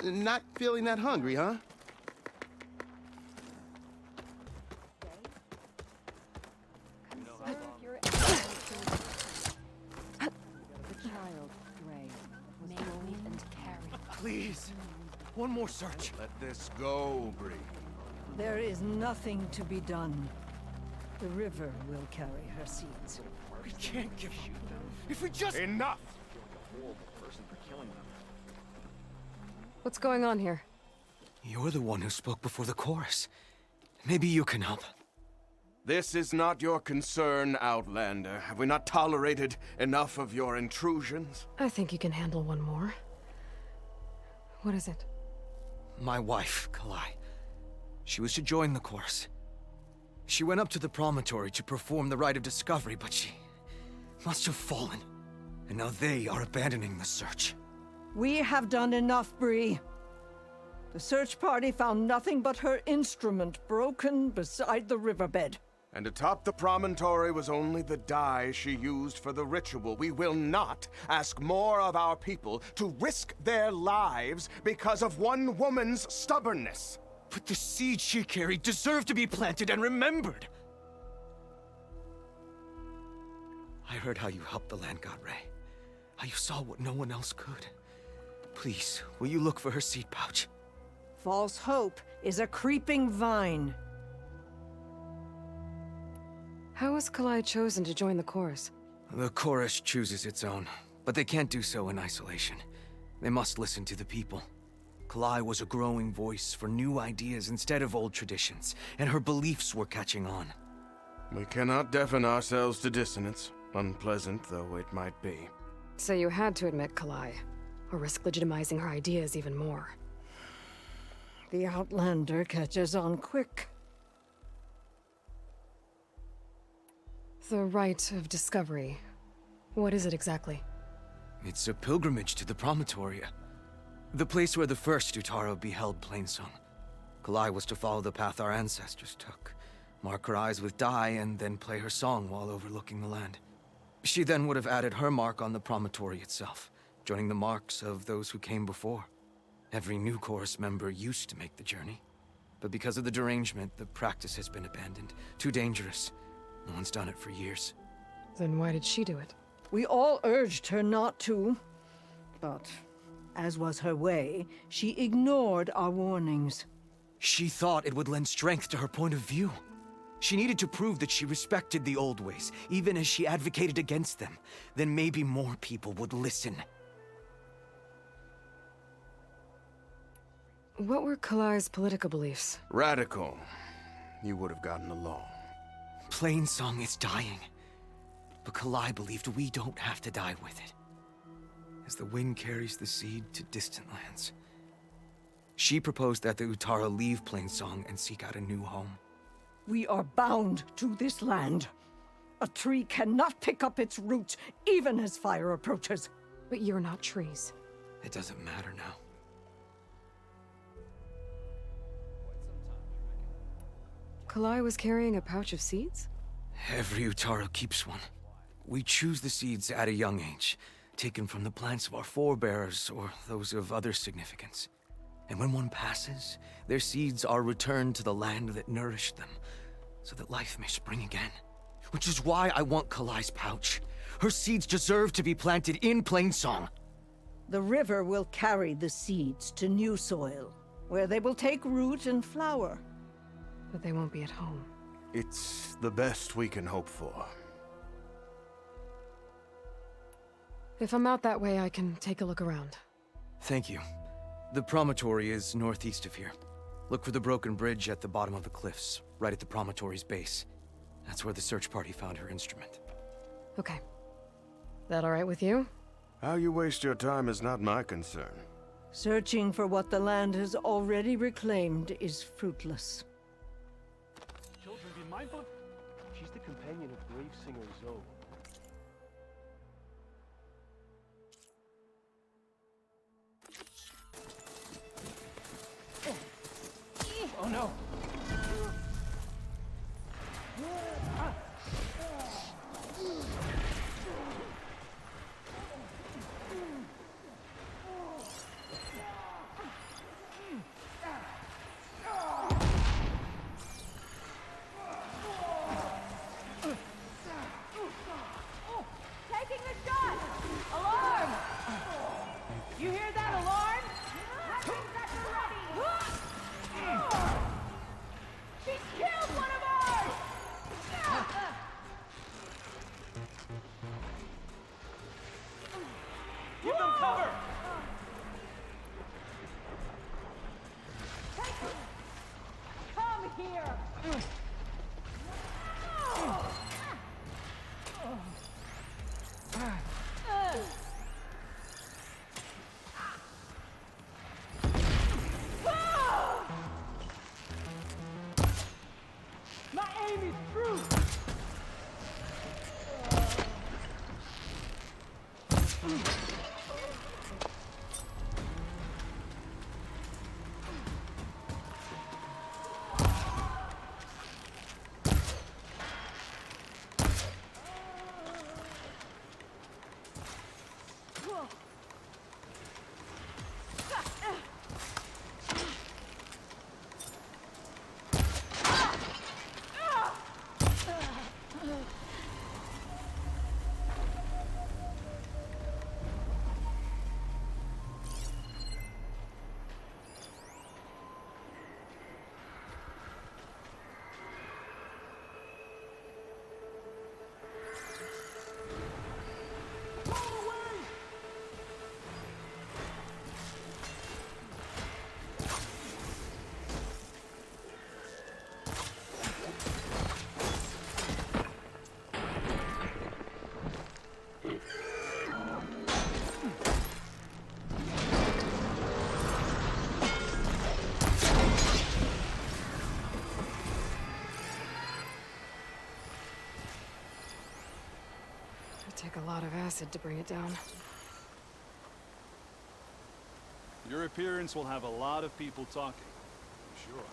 Not feeling that hungry, huh? Please, one more search. Let this go, Bree. There is nothing to be done. The river will carry her seeds. We can't give up. If we just... Enough! What's going on here? You're the one who spoke before the chorus. Maybe you can help. This is not your concern, Outlander. Have we not tolerated enough of your intrusions? I think you can handle one more. What is it? My wife, Kalai. She was to join the chorus. She went up to the promontory to perform the rite of discovery, but she must have fallen. And now they are abandoning the search. We have done enough, Bree. The search party found nothing but her instrument broken beside the riverbed. And atop the promontory was only the dye she used for the ritual. We will not ask more of our people to risk their lives because of one woman's stubbornness. But the seeds she carried deserve to be planted and remembered. I heard how you helped the land god Ray. How you saw what no one else could. Please, will you look for her seed pouch? False hope is a creeping vine. How was Kalai chosen to join the chorus? The chorus chooses its own, but they can't do so in isolation. They must listen to the people. Kalai was a growing voice for new ideas instead of old traditions, and her beliefs were catching on. We cannot deafen ourselves to dissonance, unpleasant though it might be. So you had to admit Kalai, or risk legitimizing her ideas even more. The Outlander catches on quick. The rite of discovery. What is it exactly? It's a pilgrimage to the promontory. The place where the first Utaro beheld Plainsong. Kalai was to follow the path our ancestors took, mark her eyes with dye, and then play her song while overlooking the land. She then would have added her mark on the promontory itself, joining the marks of those who came before. Every new chorus member used to make the journey, but because of the derangement, the practice has been abandoned. Too dangerous. No one's done it for years. Then why did she do it? We all urged her not to, but as was her way, she ignored our warnings. She thought it would lend strength to her point of view. She needed to prove that she respected the old ways, even as she advocated against them. Then maybe more people would listen. What were Kalai's political beliefs? Radical. You would have gotten along. Plainsong is dying. But Kalai believed we don't have to die with it. As the wind carries the seed to distant lands. She proposed that the Utara leave Plainsong and seek out a new home. We are bound to this land. A tree cannot pick up its roots, even as fire approaches. But you're not trees. It doesn't matter now. Kalai was carrying a pouch of seeds? Every Utaro keeps one. We choose the seeds at a young age, taken from the plants of our forebears or those of other significance. And when one passes, their seeds are returned to the land that nourished them, so that life may spring again. Which is why I want Kalai's pouch. Her seeds deserve to be planted in Plainsong. The river will carry the seeds to new soil, where they will take root and flower. But they won't be at home. It's the best we can hope for. If I'm out that way, I can take a look around. Thank you. The promontory is northeast of here. Look for the broken bridge at the bottom of the cliffs, right at the promontory's base. That's where the search party found her instrument. Okay. That all right with you? How you waste your time is not my concern. Searching for what the land has already reclaimed is fruitless. Children, be mindful. She's the companion of grave singer Zoe. Oh no! Give them cover! Come here! My aim is true! Take a lot of acid to bring it down. Your appearance will have a lot of people talking, I'm sure.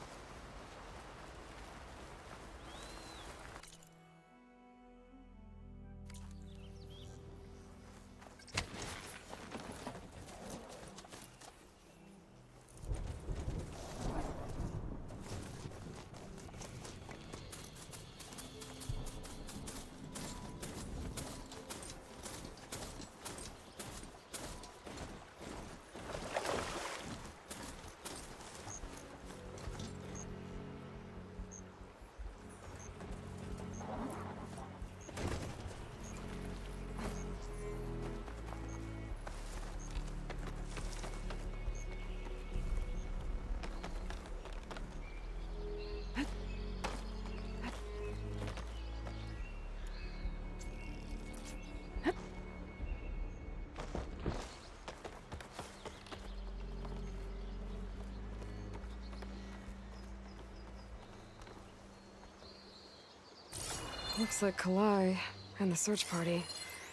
Looks like Kalai and the search party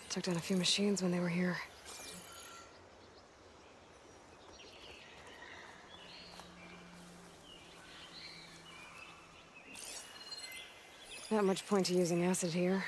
took down a few machines when they were here. Not much point to using acid here.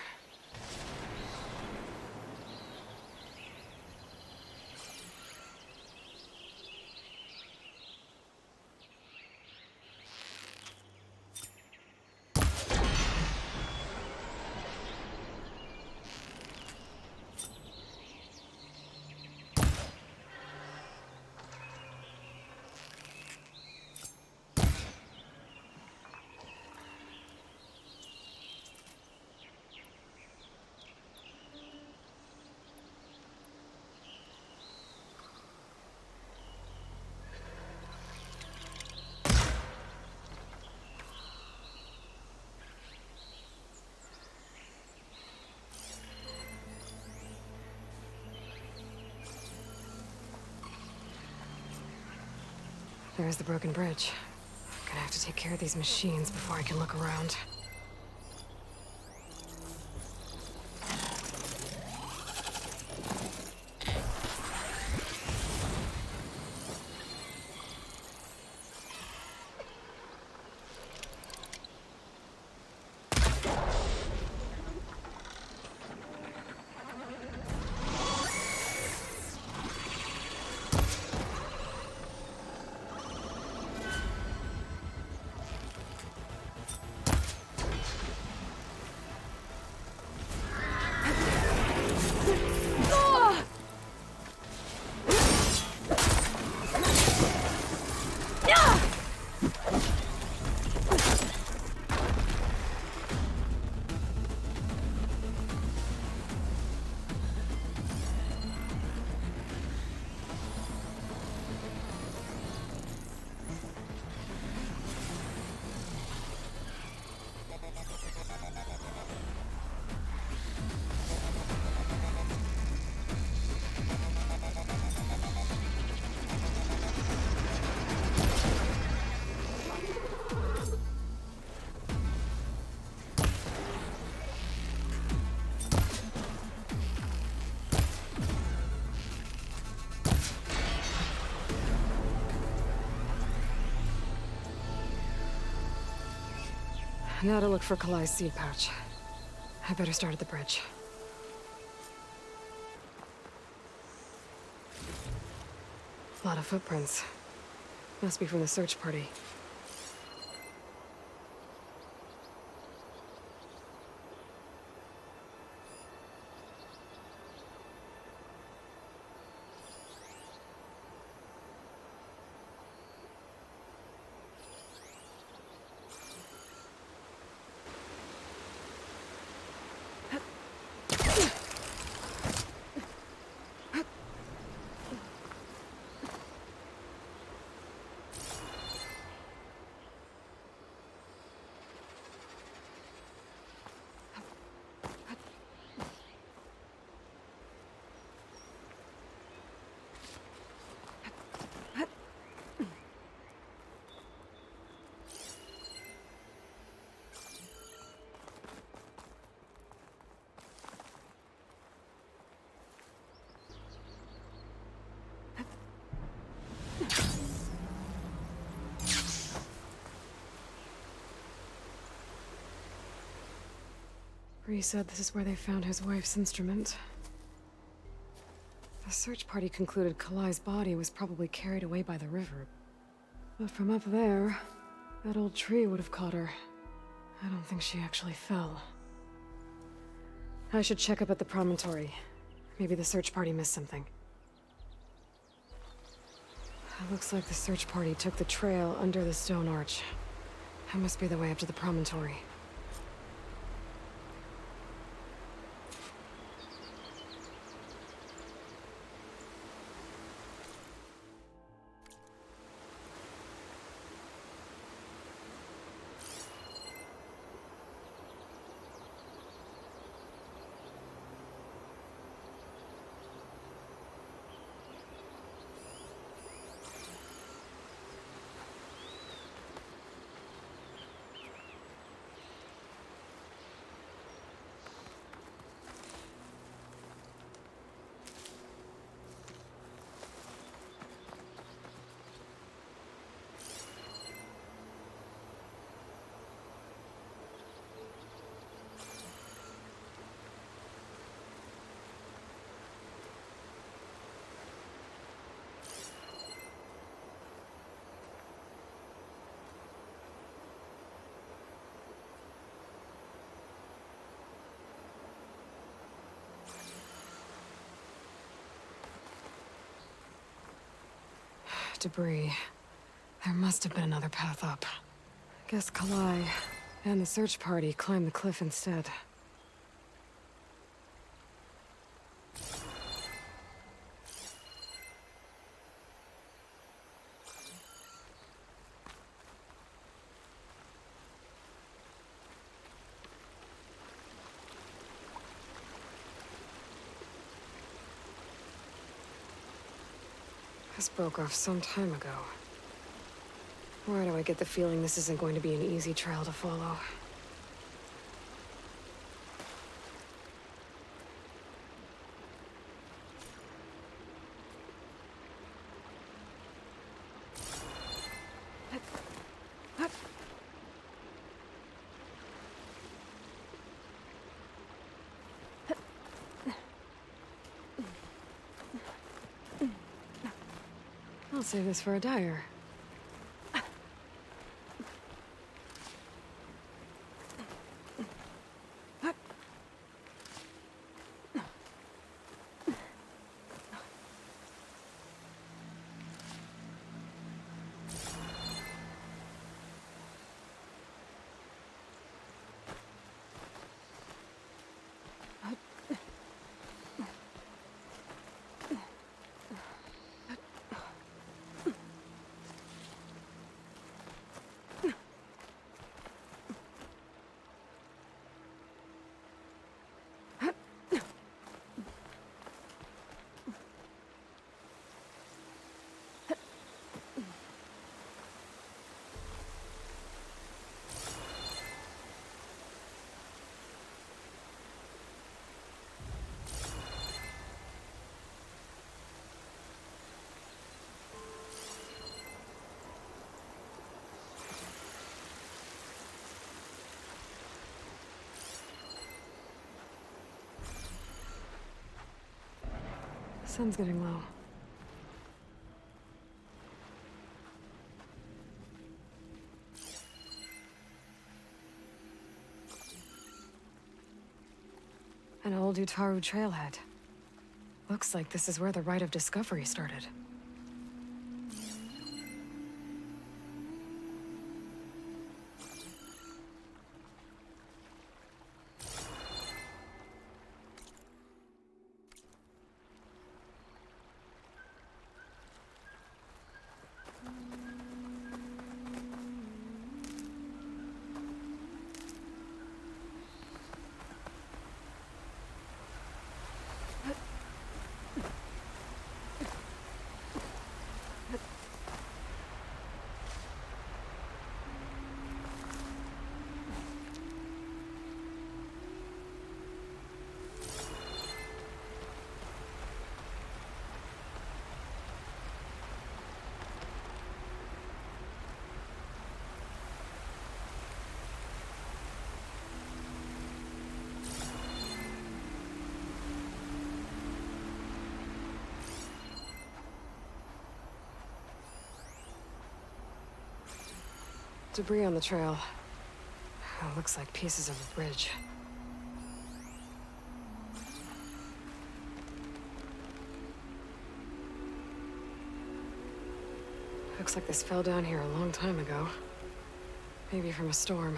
There's the broken bridge. Gonna have to take care of these machines before I can look around. Now to look for Kalai's seed pouch. I better start at the bridge. A lot of footprints. Must be from the search party. Bree said this is where they found his wife's instrument. The search party concluded Kalai's body was probably carried away by the river. But from up there, that old tree would have caught her. I don't think she actually fell. I should check up at the promontory. Maybe the search party missed something. It looks like the search party took the trail under the stone arch. That must be the way up to the promontory. Debris. There must have been another path up. Guess Kalai and the search party climbed the cliff instead. This broke off some time ago. Why do I get the feeling this isn't going to be an easy trail to follow? I'll save this for a dyer. Sun's getting low. An old Utaru trailhead. Looks like this is where the Rite of Discovery started. Debris on the trail. Looks like pieces of a bridge. Looks like this fell down here a long time ago. Maybe from a storm.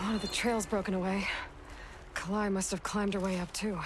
One of the trail's broken away. Kalai must have climbed her way up too.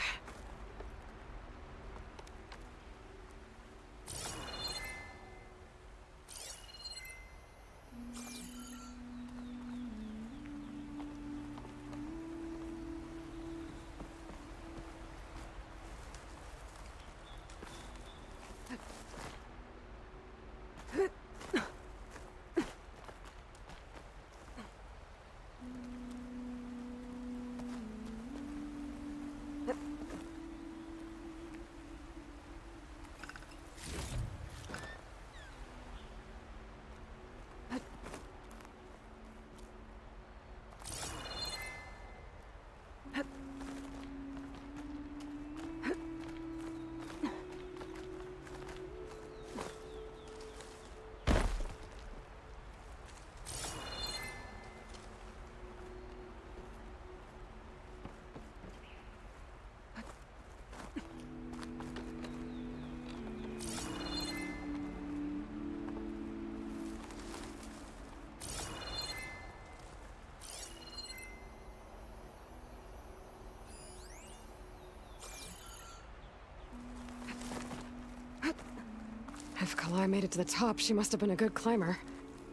If Kalai made it to the top, she must have been a good climber.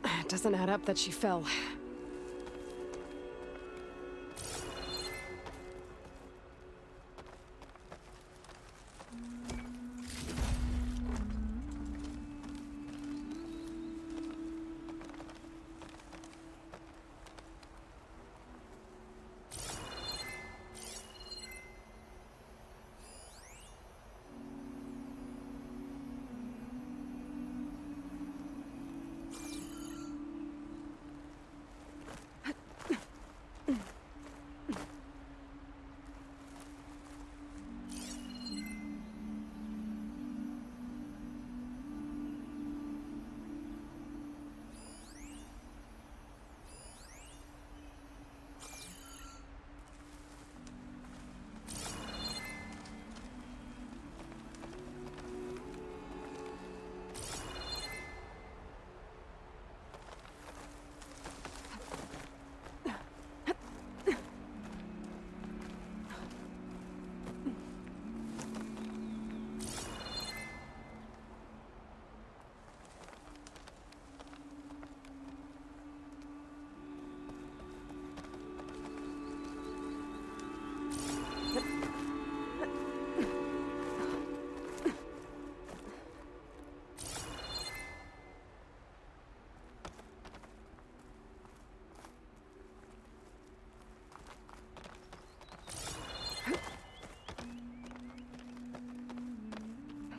It doesn't add up that she fell.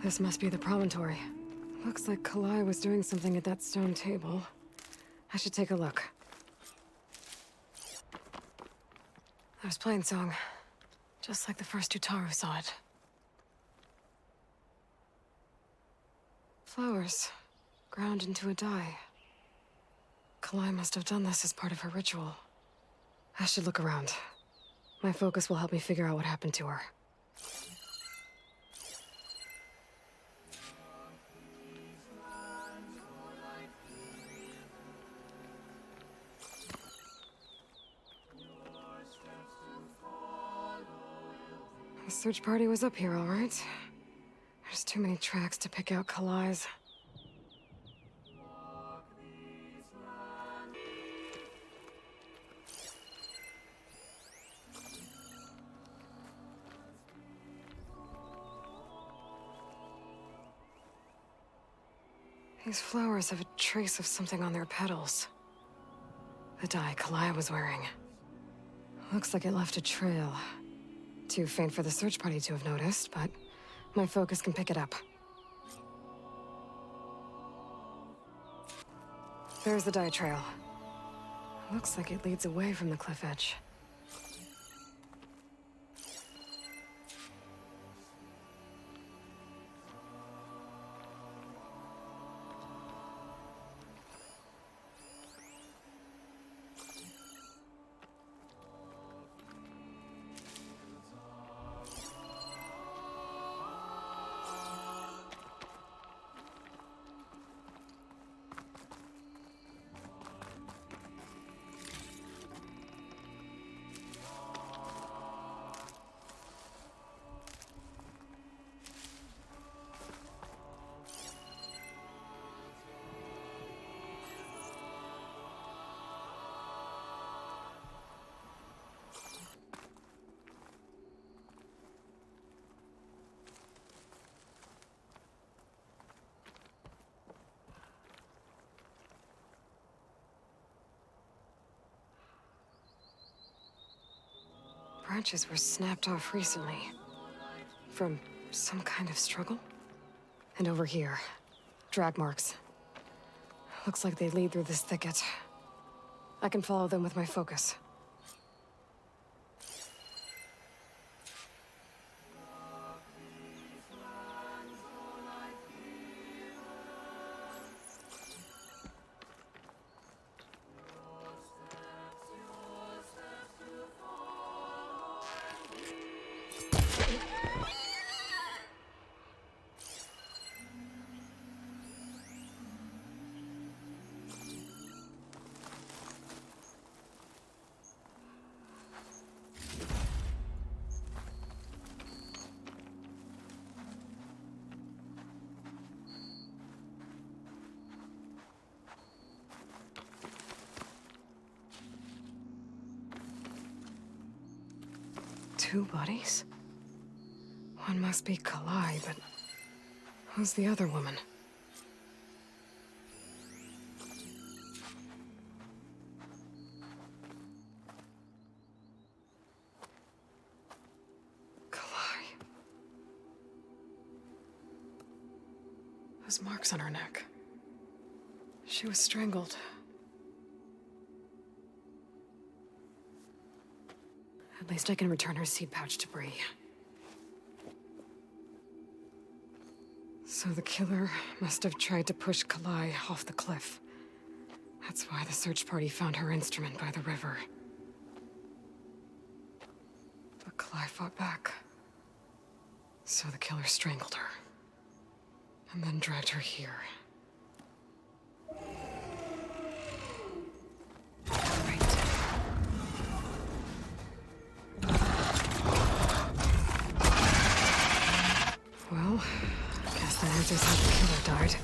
This must be the promontory. Looks like Kalai was doing something at that stone table. I should take a look. There's Plainsong. Just like the first Utaru saw it. Flowers. Ground into a dye. Kalai must have done this as part of her ritual. I should look around. My focus will help me figure out what happened to her. The search party was up here, all right. There's too many tracks to pick out Kalai's. These flowers have a trace of something on their petals. The dye Kalai was wearing. Looks like it left a trail. Too faint for the search party to have noticed, but my focus can pick it up. There's the dye trail. Looks like it leads away from the cliff edge. Branches were snapped off recently. From some kind of struggle? And over here, drag marks. Looks like they lead through this thicket. I can follow them with my focus. Two bodies? One must be Kalai, but who's the other woman? Kalai. Those marks on her neck. She was strangled. At least I can return her seed pouch to Bree. So the killer must have tried to push Kalai off the cliff. That's why the search party found her instrument by the river. But Kalai fought back. So the killer strangled her. And then dragged her here. Well, I guess that answers how the killer died.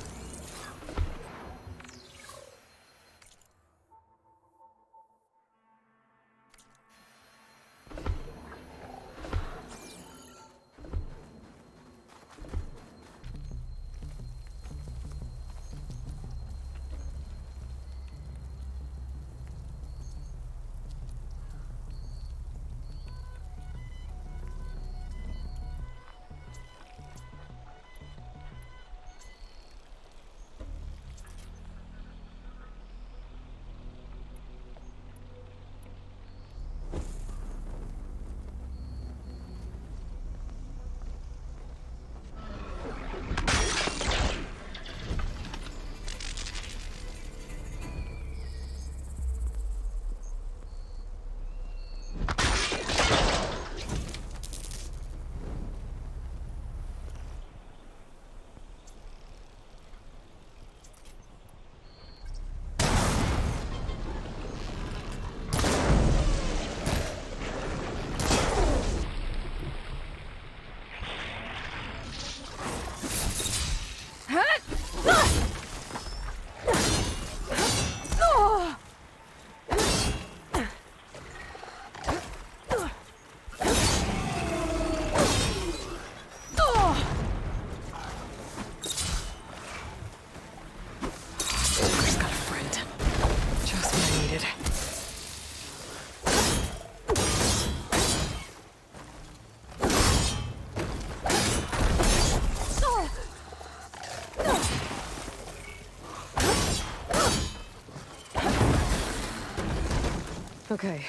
Okay.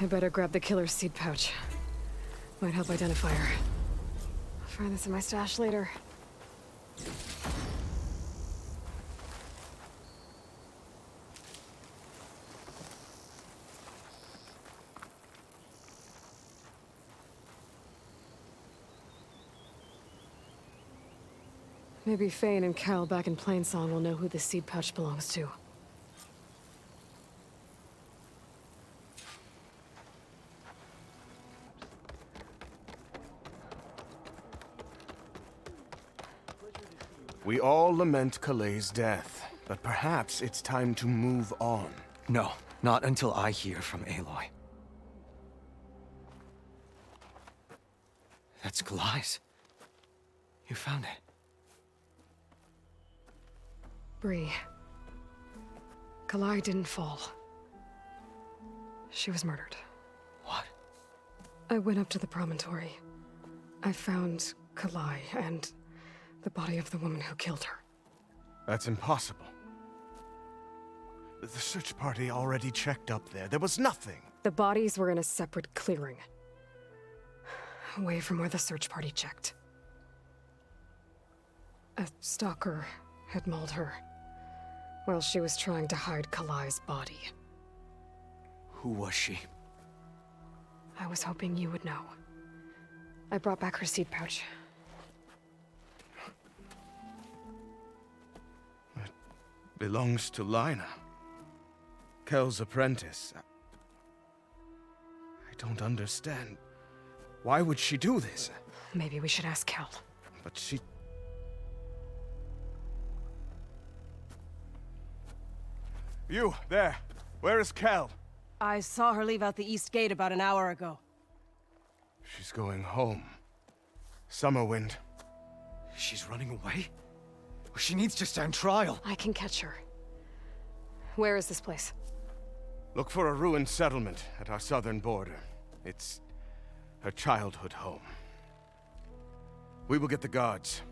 I better grab the killer's seed pouch. Might help identify her. I'll find this in my stash later. Maybe Fane and Cal back in Plainsong will know who the seed pouch belongs to. We all lament Calay's death, but perhaps it's time to move on. No, not until I hear from Aloy. That's Calay's. You found it. Bree. Kalai didn't fall. She was murdered. What? I went up to the promontory. I found Kalai and the body of the woman who killed her. That's impossible. The search party already checked up there. There was nothing. The bodies were in a separate clearing. Away from where the search party checked. A stalker had mauled her while she was trying to hide Kalai's body. Who was she? I was hoping you would know. I brought back her seed pouch. It belongs to Lina. Kel's apprentice. I don't understand. Why would she do this? Maybe we should ask Kel. But she... You, there. Where is Kel? I saw her leave out the east gate about an hour ago. She's going home. Summerwind. She's running away? She needs to stand trial. I can catch her. Where is this place? Look for a ruined settlement at our southern border. It's her childhood home. We will get the guards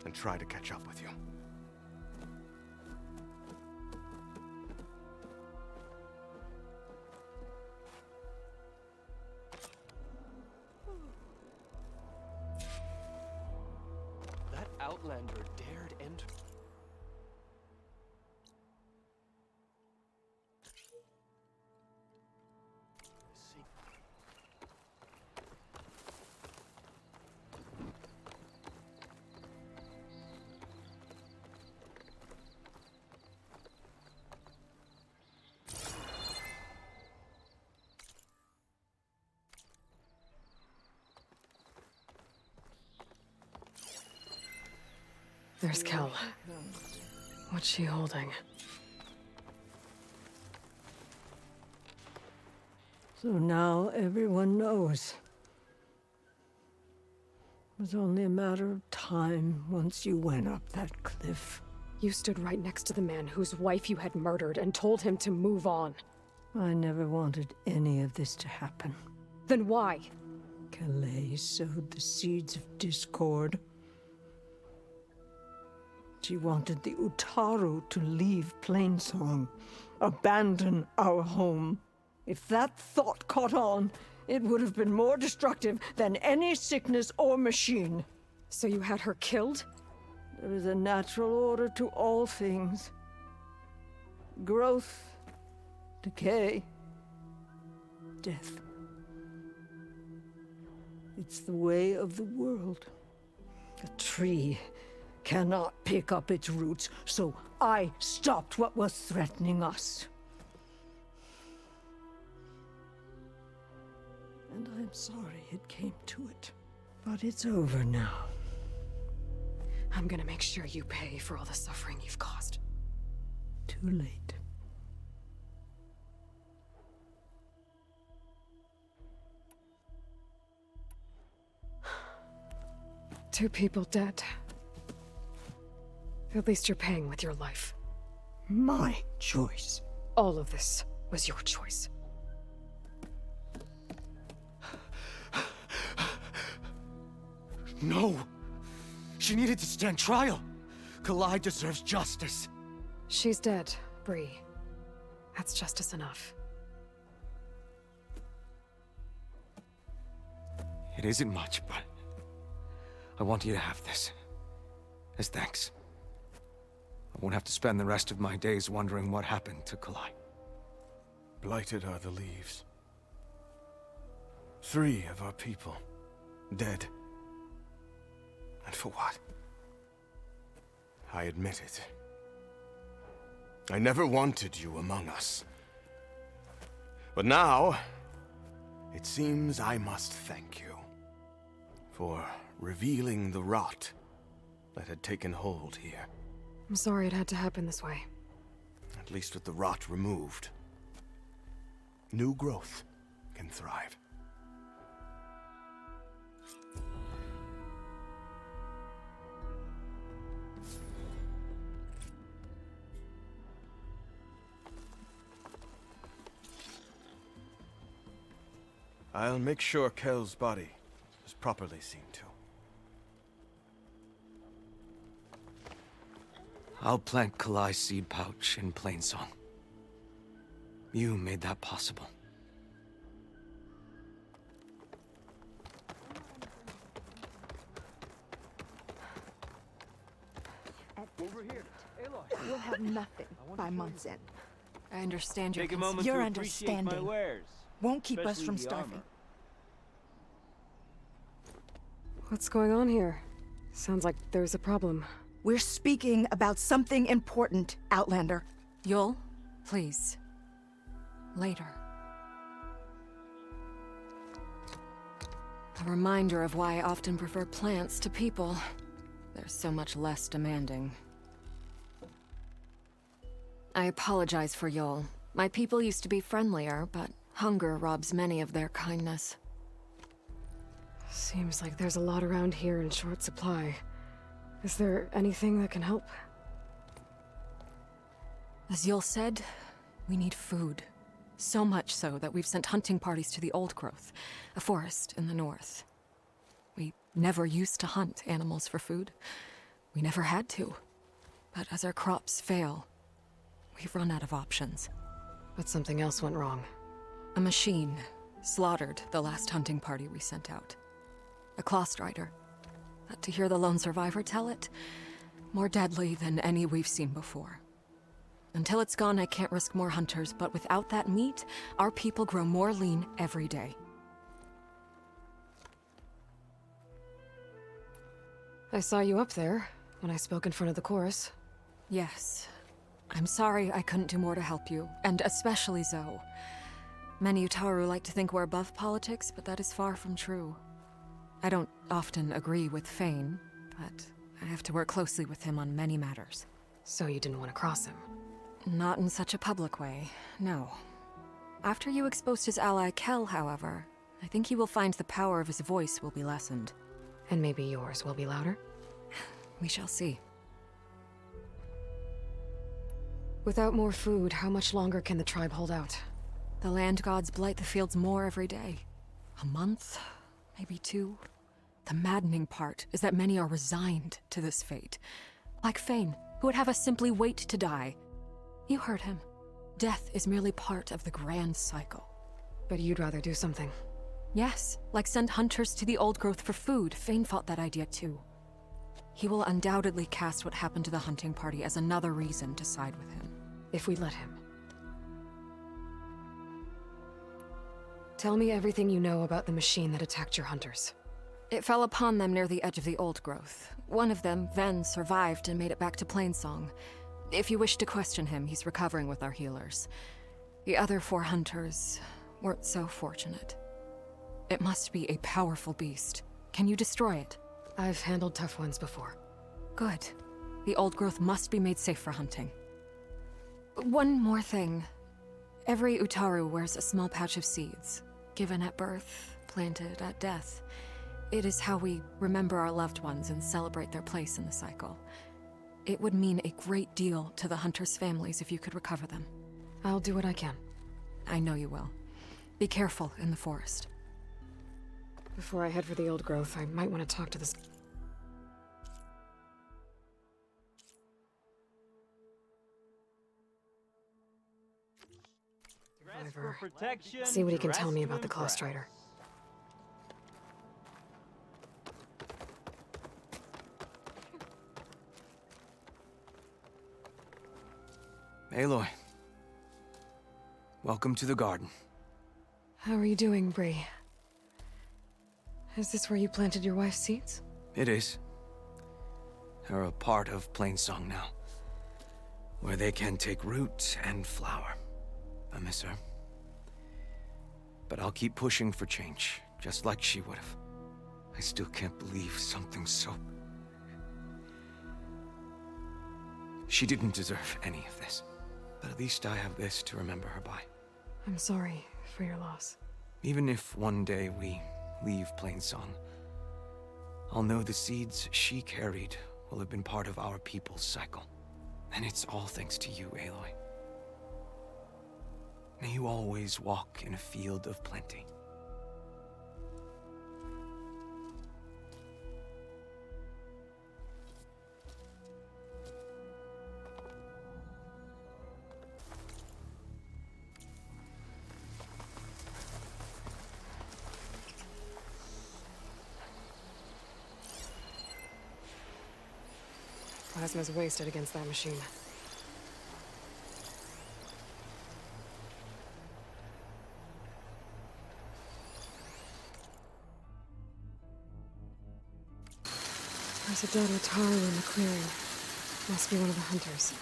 and try to catch up with you. That outlander dared enter. There's Kel. What's she holding? So now everyone knows. It was only a matter of time once you went up that cliff. You stood right next to the man whose wife you had murdered and told him to move on. I never wanted any of this to happen. Then why? Calais sowed the seeds of discord. She wanted the Utaru to leave Plainsong, abandon our home. If that thought caught on, it would have been more destructive than any sickness or machine. So you had her killed? There is a natural order to all things. Growth, decay, death. It's the way of the world. A tree cannot pick up its roots, so I stopped what was threatening us. And I'm sorry it came to it. But it's over now. I'm gonna make sure you pay for all the suffering you've caused. Too late. Two people dead. At least you're paying with your life. My choice. All of this was your choice. No! She needed to stand trial! Kalai deserves justice. She's dead, Bree. That's justice enough. It isn't much, but I want you to have this. As thanks. I won't have to spend the rest of my days wondering what happened to Kalai. Blighted are the leaves. 3 of our people, dead. And for what? I admit it. I never wanted you among us. But now, it seems I must thank you for revealing the rot that had taken hold here. I'm sorry it had to happen this way. At least with the rot removed, new growth can thrive. I'll make sure Kel's body is properly seen to. I'll plant Kalai's seed pouch in Plainsong. You made that possible. Over here. Aloy. We'll have nothing by month's end. I understand your Take a concern. moment Your to appreciate my understanding wares. Won't keep us especially from the starving. armor. What's going on here? Sounds like there's a problem. We're speaking about something important, Outlander. Yul, please. Later. A reminder of why I often prefer plants to people. They're so much less demanding. I apologize for Yul. My people used to be friendlier, but hunger robs many of their kindness. Seems like there's a lot around here in short supply. Is there anything that can help? As Yul said, we need food. So much so that we've sent hunting parties to the Old Growth, a forest in the north. We never used to hunt animals for food. We never had to. But as our crops fail, we've run out of options. But something else went wrong. A machine slaughtered the last hunting party we sent out. A claw strider. But to hear the lone survivor tell it, more deadly than any we've seen before. Until it's gone, I can't risk more hunters, but without that meat, our people grow more lean every day. I saw you up there when I spoke in front of the chorus. Yes. I'm sorry I couldn't do more to help you, and especially Zoe. Many Utaru like to think we're above politics, but that is far from true. I don't often agree with Fane, but I have to work closely with him on many matters. So you didn't want to cross him? Not in such a public way, no. After you exposed his ally Kel, however, I think he will find the power of his voice will be lessened. And maybe yours will be louder? We shall see. Without more food, how much longer can the tribe hold out? The land gods blight the fields more every day. A month? Maybe 2? The maddening part is that many are resigned to this fate. Like Fane, who would have us simply wait to die. You heard him. Death is merely part of the grand cycle. But you'd rather do something. Yes, like send hunters to the Old Growth for food. Fane fought that idea too. He will undoubtedly cast what happened to the hunting party as another reason to side with him. If we let him. Tell me everything you know about the machine that attacked your hunters. It fell upon them near the edge of the Old Growth. One of them, Ven, survived and made it back to Plainsong. If you wish to question him, he's recovering with our healers. The other 4 hunters weren't so fortunate. It must be a powerful beast. Can you destroy it? I've handled tough ones before. Good. The Old Growth must be made safe for hunting. One more thing. Every Utaru wears a small pouch of seeds, given at birth, planted at death. It is how we remember our loved ones and celebrate their place in the cycle. It would mean a great deal to the hunters' families if you could recover them. I'll do what I can. I know you will. Be careful in the forest. Before I head for the Old Growth, I might want to talk to this... Dress for protection. See what he can dress tell me to about the Claw impress. Strider. Aloy. Welcome to the garden. How are you doing, Bree? Is this where you planted your wife's seeds? It is. They're a part of Plainsong now, where they can take root and flower. I miss her. But I'll keep pushing for change, just like she would have. I still can't believe something so... She didn't deserve any of this. But at least I have this to remember her by. I'm sorry for your loss. Even if one day we leave Plainsong, I'll know the seeds she carried will have been part of our people's cycle. And it's all thanks to you, Aloy. May you always walk in a field of plenty. Plasma's wasted against that machine. There's a dead Utaru in the clearing. Must be one of the hunters.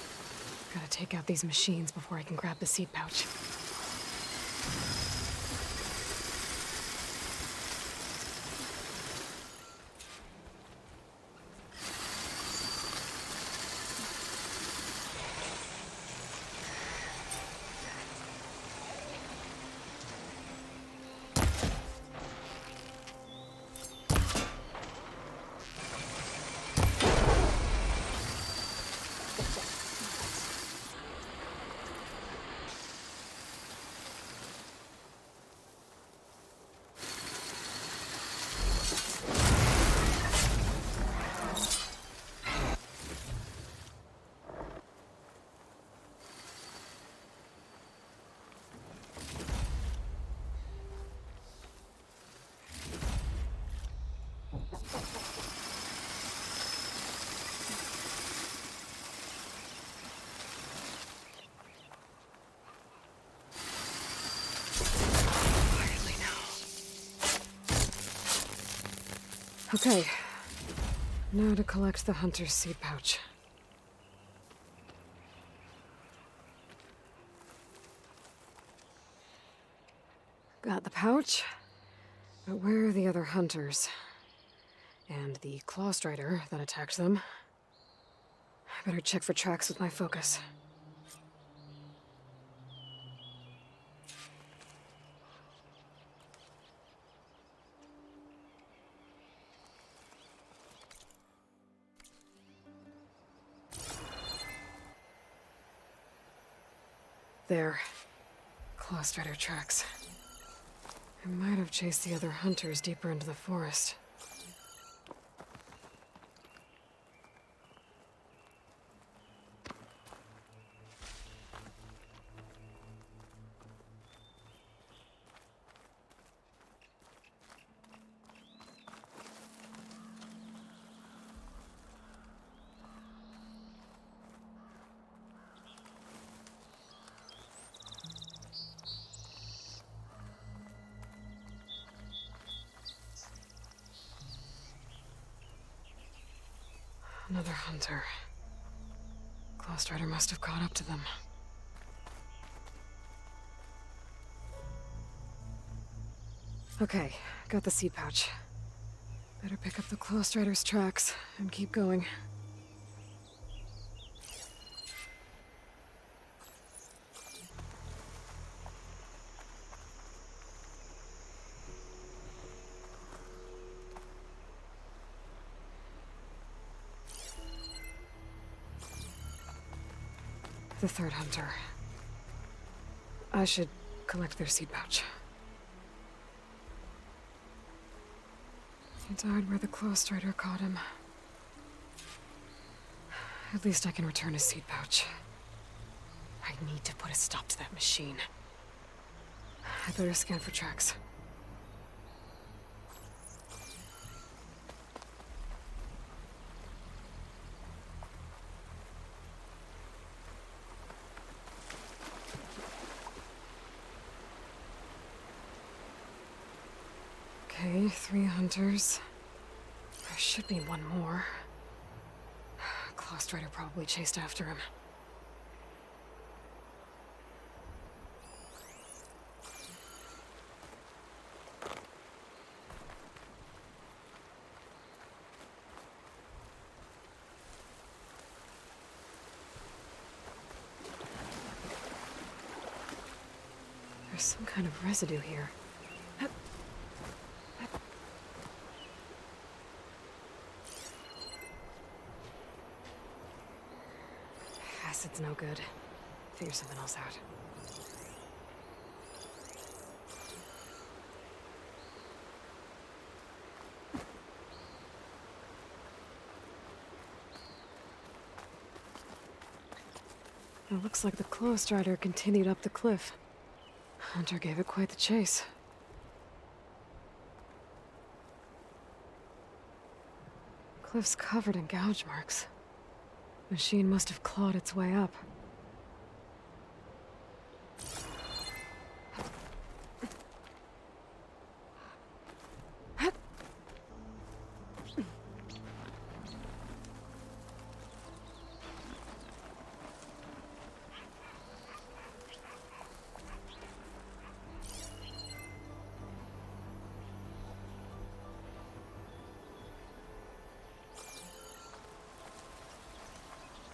Gotta take out these machines before I can grab the seed pouch. Okay. Now to collect the hunter's seed pouch. Got the pouch, but where are the other hunters? And the claw strider that attacked them? I better check for tracks with my focus. There. Claw strider tracks. I might have chased the other hunters deeper into the forest. Another hunter. Claw strider must have caught up to them. Okay, got the seed pouch. Better pick up the claw strider's tracks and keep going. The third hunter. I should collect their seed pouch. He died where the claw strider caught him. At least I can return his seed pouch. I need to put a stop to that machine. I better scan for tracks. Okay, 3 hunters. There should be one more. Claw Strider probably chased after him. There's some kind of residue here. Acid's no good. Figure something else out. It looks like the Claw Strider continued up the cliff. Hunter gave it quite the chase. Cliff's covered in gouge marks. Machine must have clawed its way up.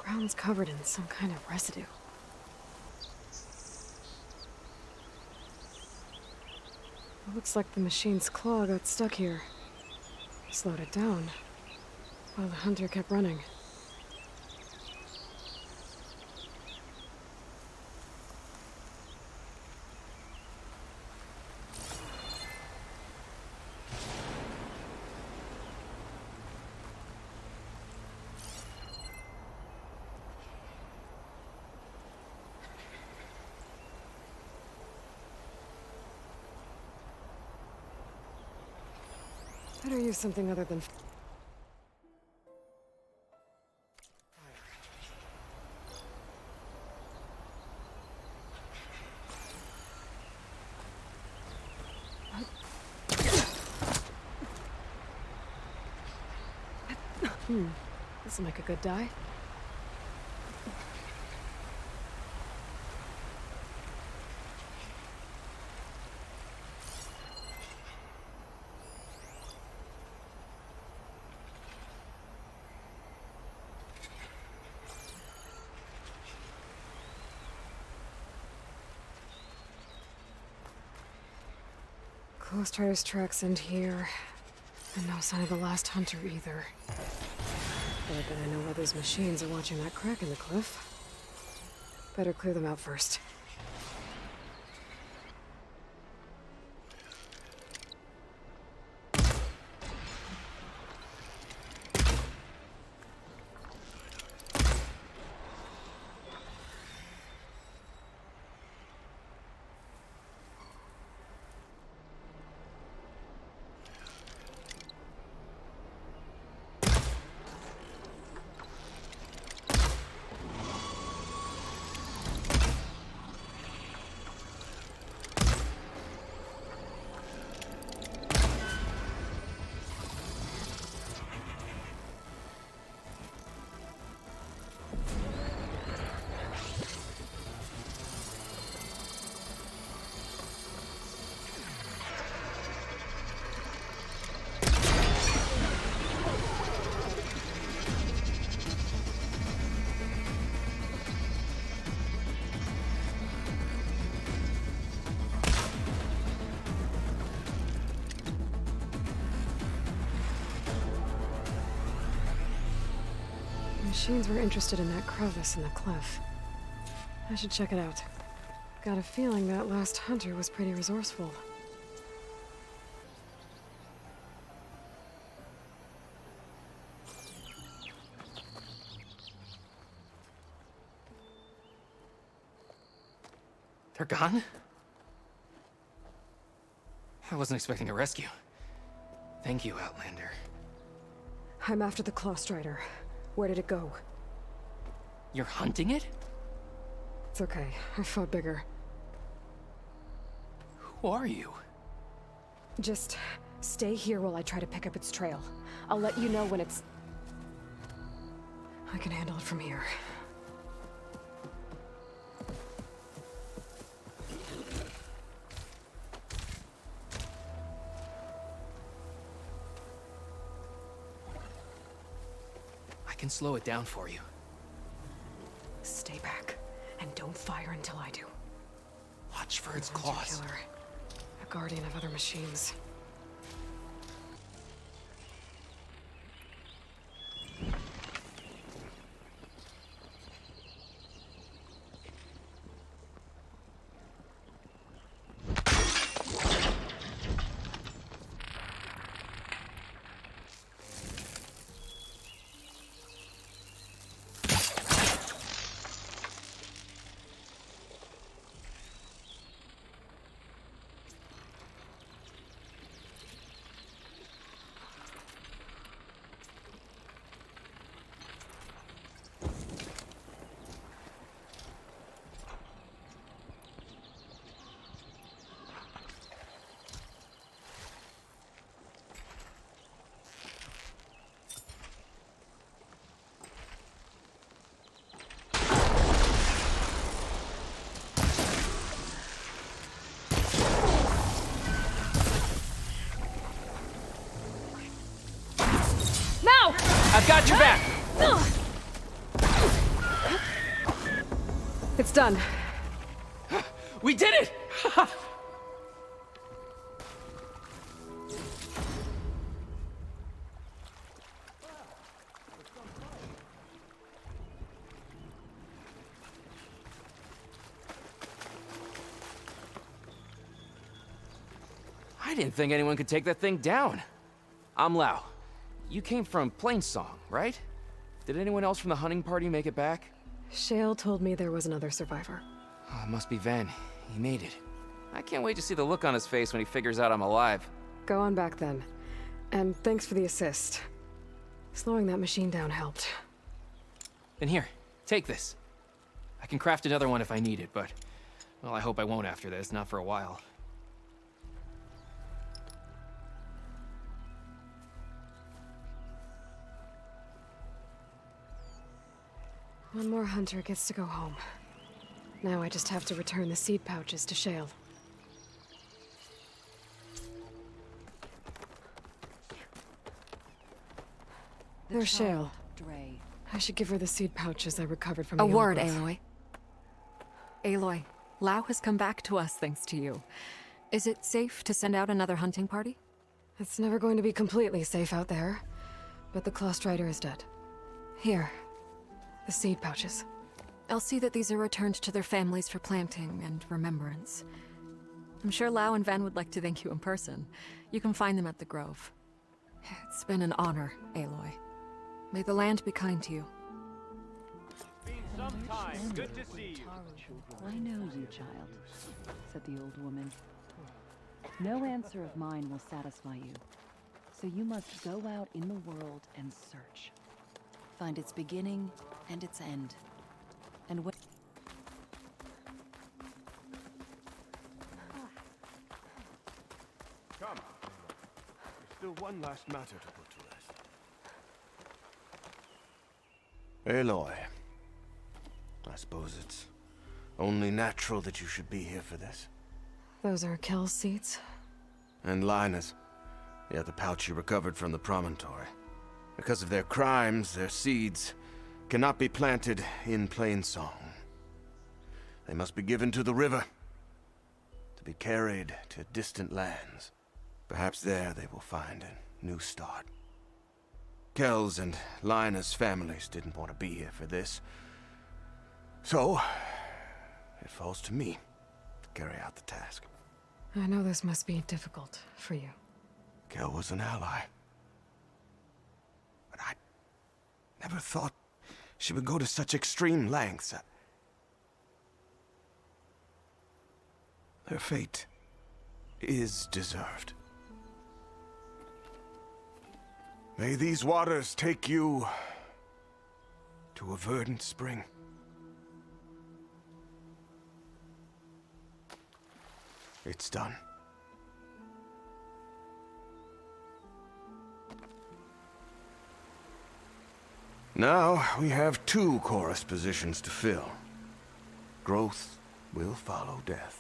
Ground's covered in some kind of residue. It looks like the machine's claw got stuck here. Slowed it down, while the hunter kept running. Better use something other than... This'll make a good dye. Claw Strider's tracks end here, and no sign of the last hunter either. But I bet I know why those machines are watching that crack in the cliff. Better clear them out first. Machines were interested in that crevice in the cliff. I should check it out. Got a feeling that last hunter was pretty resourceful. They're gone? I wasn't expecting a rescue. Thank you, Outlander. I'm after the Claw Strider. Where did it go? You're hunting it? It's okay. I fought bigger. Who are you? Just Stay here while I try to pick up its trail. I'll let you know when it's... I can handle it from here. I can slow it down for you. Stay back, and don't fire until I do. Watch for its Hunter claws. Killer. A guardian of other machines. I've got your back! It's done. We did it! I didn't think anyone could take that thing down. I'm Lau. You came from Plainsong, right? Did anyone else from the hunting party make it back? Shale told me there was another survivor. Oh, it must be Ven. He made it. I can't wait to see the look on his face when he figures out I'm alive. Go on back then. And thanks for the assist. Slowing that machine down helped. And here, take this. I can craft another one if I need it, but... well, I hope I won't after this, not for a while. One more hunter gets to go home. Now I just have to return the seed pouches to Shale. There's Shale. I should give her the seed pouches I recovered from A the word, Old Growth. Aloy. Aloy, Lau has come back to us thanks to you. Is it safe to send out another hunting party? It's never going to be completely safe out there, but the Clost Rider is dead. Here, the seed pouches. I'll see that these are returned to their families for planting and remembrance. I'm sure Lau and Ven would like to thank you in person. You can find them at the Grove. It's been an honor, Aloy. May the land be kind to you. Been some time. Good to see you. I know you, child, said the old woman. No answer of mine will satisfy you. So you must go out in the world and search. Find its beginning and its end. And what... Come. There's still one last matter to put to rest. Aloy. I suppose it's only natural that you should be here for this. Those are Kel's seeds? And Linus. The other pouch you recovered from the promontory. Because of their crimes, their seeds cannot be planted in Plainsong. They must be given to the river, to be carried to distant lands. Perhaps there they will find a new start. Kel's and Linus' families didn't want to be here for this. So, it falls to me to carry out the task. I know this must be difficult for you. Kel was an ally. But I never thought she would go to such extreme lengths. Her fate is deserved. May these waters take you to a verdant spring. It's done. Now we have 2 chorus positions to fill. Growth will follow death.